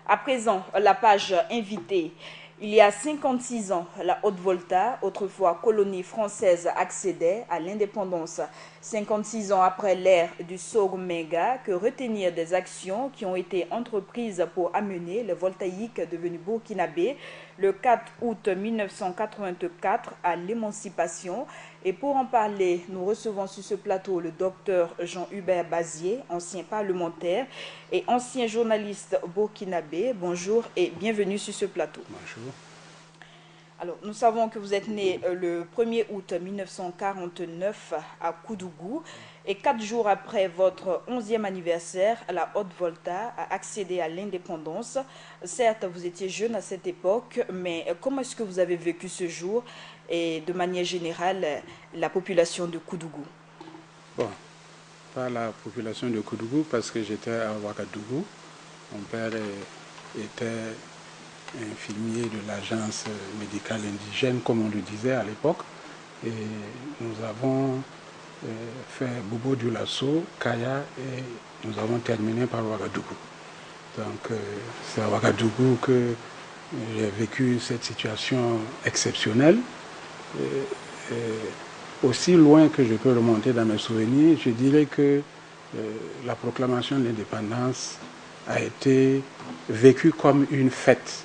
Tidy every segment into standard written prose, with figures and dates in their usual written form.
À présent, la page invitée. Il y a 56 ans, la Haute-Volta, autrefois colonie française, accédait à l'indépendance. 56 ans après l'ère du Soromenga, que retenir des actions qui ont été entreprises pour amener le voltaïque devenu burkinabé le 4 août 1984 à l'émancipation. Et pour en parler, nous recevons sur ce plateau le docteur Jean-Hubert Bazier, ancien parlementaire et ancien journaliste burkinabé. Bonjour et bienvenue sur ce plateau. Bonjour. Alors, nous savons que vous êtes né le 1er août 1949 à Koudougou et 4 jours après votre 11e anniversaire, la Haute-Volta a accédé à l'indépendance. Certes, vous étiez jeune à cette époque, mais comment est-ce que vous avez vécu ce jour et de manière générale la population de Koudougou? Bon, pas la population de Koudougou parce que j'étais à Ouagadougou. Mon père était infirmier de l'agence médicale indigène, comme on le disait à l'époque. Et nous avons fait Bobo Dioulasso, Kaya et nous avons terminé par Ouagadougou. Donc c'est à Ouagadougou que j'ai vécu cette situation exceptionnelle. Aussi loin que je peux remonter dans mes souvenirs, je dirais que la proclamation de l'indépendance a été vécue comme une fête.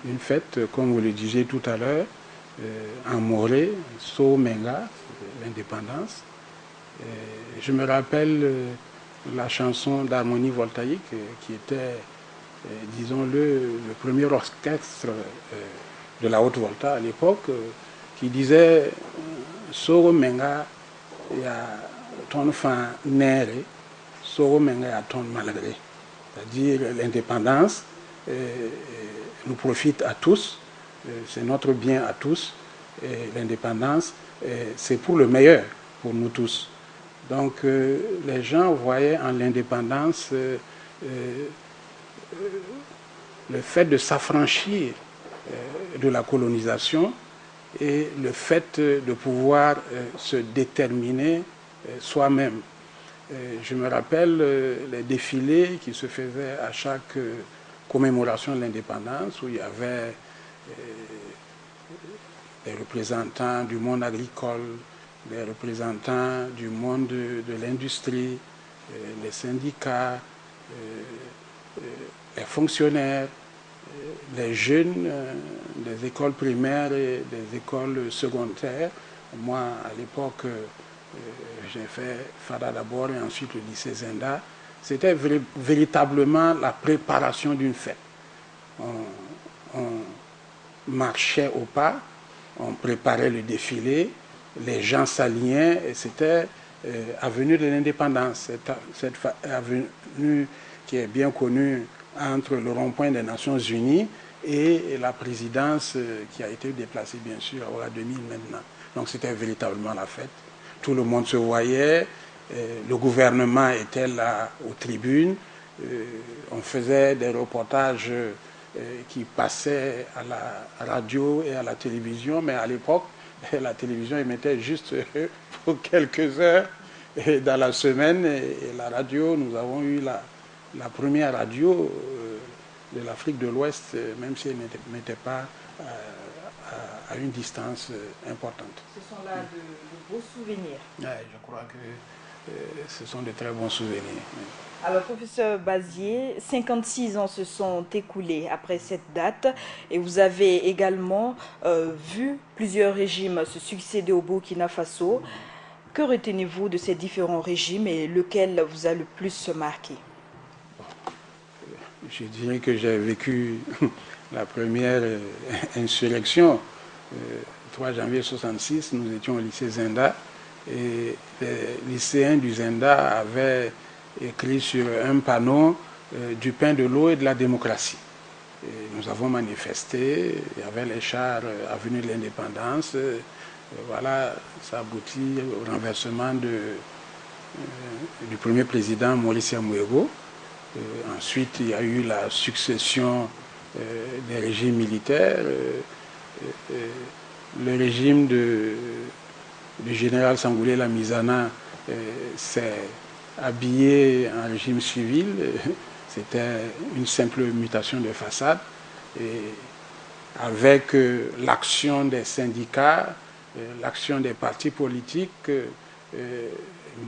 Une fête, comme vous le disiez tout à l'heure, en Morée, Soromenga, l'indépendance. Je me rappelle la chanson d'harmonie voltaïque qui était, disons-le, le premier orchestre de la Haute-Volta à l'époque, qui disait Soromenga ya ton fan nere, Soromenga ya ton malgré. C'est-à-dire l'indépendance nous profite à tous, c'est notre bien à tous, et l'indépendance c'est pour le meilleur pour nous tous. Donc les gens voyaient en l'indépendance le fait de s'affranchir de la colonisation et le fait de pouvoir se déterminer soi-même. Je me rappelle les défilés qui se faisaient à chaque commémoration de l'indépendance où il y avait des représentants du monde agricole, des représentants du monde de l'industrie, les syndicats, les fonctionnaires, les jeunes des écoles primaires et des écoles secondaires. Moi, à l'époque, j'ai fait FADA d'abord et ensuite le lycée Zenda. C'était véritablement la préparation d'une fête. On marchait au pas, on préparait le défilé, les gens s'alignaient et c'était avenue de l'indépendance. Cette avenue qui est bien connue entre le rond-point des Nations Unies et la présidence qui a été déplacée bien sûr à Aura 2000 maintenant. Donc c'était véritablement la fête. Tout le monde se voyait, le gouvernement était là aux tribunes, on faisait des reportages qui passaient à la radio et à la télévision, mais à l'époque, la télévision émettait juste pour quelques heures dans la semaine et la radio, nous avons eu la première radio de l'Afrique de l'Ouest, même si elle n'était pas à une distance importante. Ce sont là de beaux souvenirs. Ouais, je crois que ce sont de très bons souvenirs. Alors, professeur Bazier, 56 ans se sont écoulés après cette date et vous avez également vu plusieurs régimes se succéder au Burkina Faso. Que retenez-vous de ces différents régimes et lequel vous a le plus marqué? Je dirais que j'ai vécu la première insurrection, 3 janvier 1966, nous étions au lycée Zenda et les lycéens du Zenda avaient écrit sur un panneau du pain, de l'eau et de la démocratie. Et nous avons manifesté, il y avait les chars avenue de l'indépendance, voilà, ça aboutit au renversement du premier président Maurice Yamuego. Ensuite, il y a eu la succession des régimes militaires. Le régime du général Sangoulé Lamizana s'est habillé en régime civil, C'était une simple mutation de façade. Et avec l'action des syndicats, l'action des partis politiques,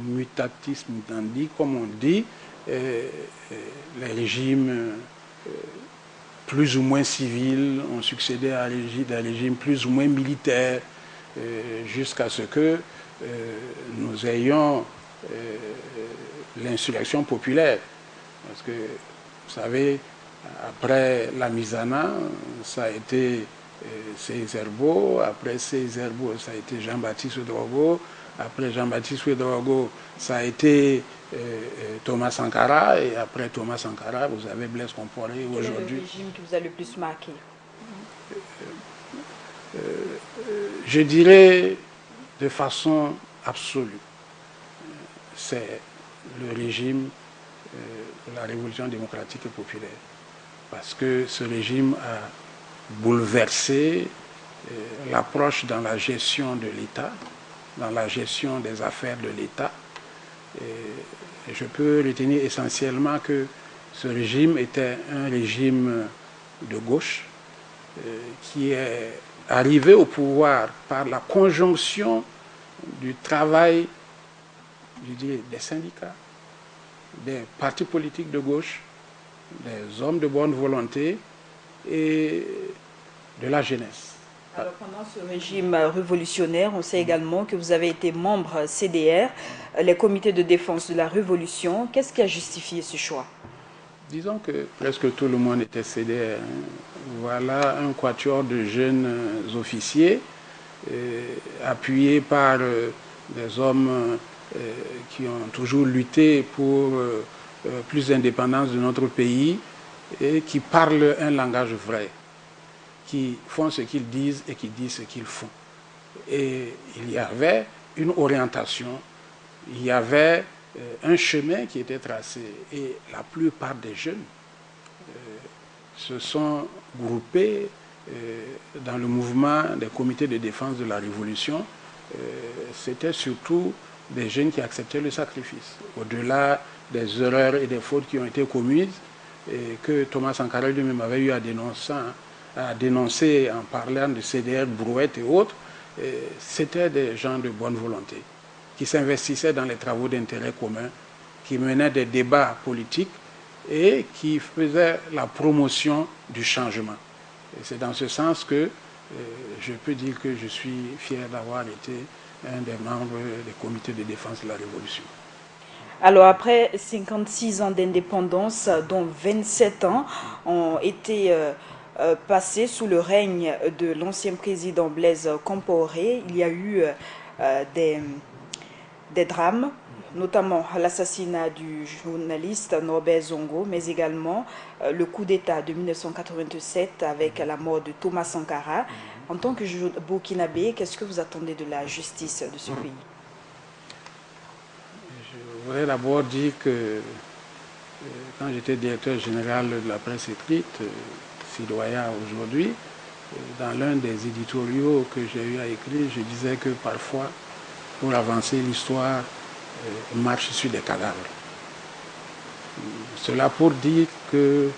mutatis mutandis, comme on dit, les régimes plus ou moins civils ont succédé à des régimes plus ou moins militaires, jusqu'à ce que nous ayons l'insurrection populaire. Parce que, vous savez, après la Misana, ça a été Césaire-Beau, après Césaire-Beau, ça a été Jean-Baptiste Ouédraogo, après Jean-Baptiste Ouédraogo, ça a été Thomas Sankara, et après Thomas Sankara, vous avez Blaise Compaoré aujourd'hui. Quel est le régime qui vous a le plus marqué? Je dirais de façon absolue, c'est le régime de la Révolution démocratique et populaire. Parce que ce régime a bouleversé l'approche dans la gestion de l'État, dans la gestion des affaires de l'État. Et je peux retenir essentiellement que ce régime était un régime de gauche qui est arrivé au pouvoir par la conjonction du travail, je dirais, des syndicats, des partis politiques de gauche, des hommes de bonne volonté et de la jeunesse. Alors, pendant ce régime révolutionnaire, on sait également que vous avez été membre CDR, les comités de défense de la Révolution. Qu'est-ce qui a justifié ce choix? Disons que presque tout le monde était CDR. Voilà un quatuor de jeunes officiers appuyés par des hommes qui ont toujours lutté pour plus d'indépendance de notre pays et qui parlent un langage vrai, qui font ce qu'ils disent et qui disent ce qu'ils font. Et il y avait une orientation, il y avait un chemin qui était tracé. Et la plupart des jeunes se sont groupés dans le mouvement des comités de défense de la Révolution. C'était surtout des jeunes qui acceptaient le sacrifice, au-delà des erreurs et des fautes qui ont été commises et que Thomas Sankara lui-même avait eu à dénoncer en parlant de CDR, brouette et autres. C'était des gens de bonne volonté qui s'investissaient dans les travaux d'intérêt commun, qui menaient des débats politiques et qui faisaient la promotion du changement. Et c'est dans ce sens que je peux dire que je suis fier d'avoir été un des membres des comités de défense de la Révolution. Alors après 56 ans d'indépendance, dont 27 ans ont été passés sous le règne de l'ancien président Blaise Compaoré, il y a eu des drames, notamment l'assassinat du journaliste Norbert Zongo, mais également le coup d'État de 1987 avec la mort de Thomas Sankara. En tant que burkinabé, qu'est-ce que vous attendez de la justice de ce pays? Je voudrais d'abord dire que quand j'étais directeur général de la presse écrite, Sidoya aujourd'hui, dans l'un des éditoriaux que j'ai eu à écrire, je disais que parfois, pour avancer, l'histoire marche sur des cadavres. Cela pour dire que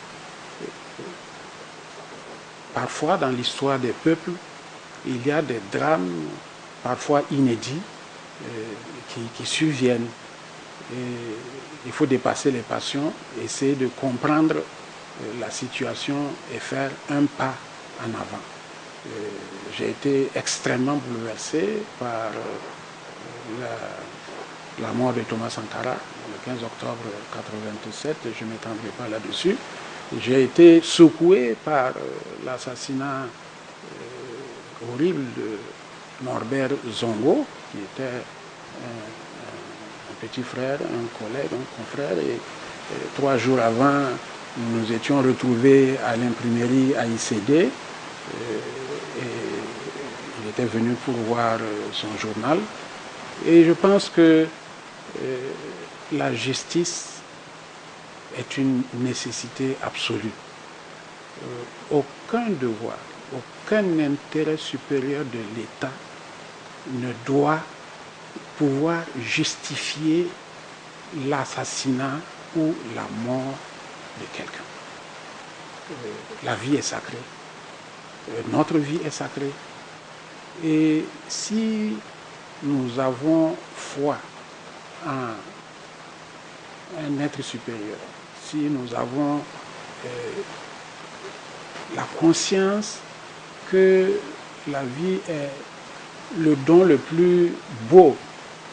parfois dans l'histoire des peuples, il y a des drames parfois inédits qui surviennent. Et il faut dépasser les passions, essayer de comprendre la situation et faire un pas en avant. J'ai été extrêmement bouleversé par la mort de Thomas Sankara le 15 octobre 1987, je ne m'étendrai pas là-dessus. J'ai été secoué par l'assassinat horrible de Norbert Zongo, qui était un petit frère, un collègue, un confrère. Et 3 jours avant, nous nous étions retrouvés à l'imprimerie AICD. Et il était venu pour voir son journal. Et je pense que la justice est une nécessité absolue. Aucun devoir, aucun intérêt supérieur de l'État ne doit pouvoir justifier l'assassinat ou la mort de quelqu'un. La vie est sacrée. Notre vie est sacrée. Et si nous avons foi en un être supérieur, si nous avons la conscience que la vie est le don le plus beau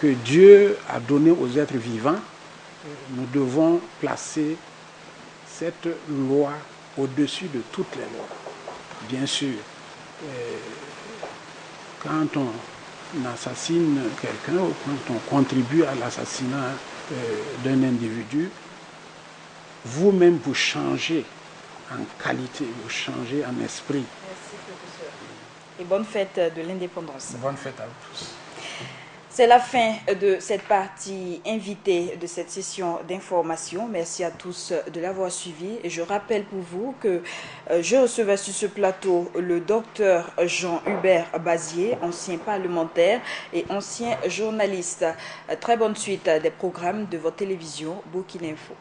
que Dieu a donné aux êtres vivants, nous devons placer cette loi au-dessus de toutes les lois. Bien sûr, quand on assassine quelqu'un ou quand on contribue à l'assassinat d'un individu, vous-même vous changez en qualité, vous changez en esprit. Merci, professeur. Et bonne fête de l'indépendance. Bonne fête à vous tous. C'est la fin de cette partie invitée de cette session d'information. Merci à tous de l'avoir suivi. Et je rappelle pour vous que je recevais sur ce plateau le docteur Jean-Hubert Bazier, ancien parlementaire et ancien journaliste. Très bonne suite des programmes de votre télévision Burkina Info.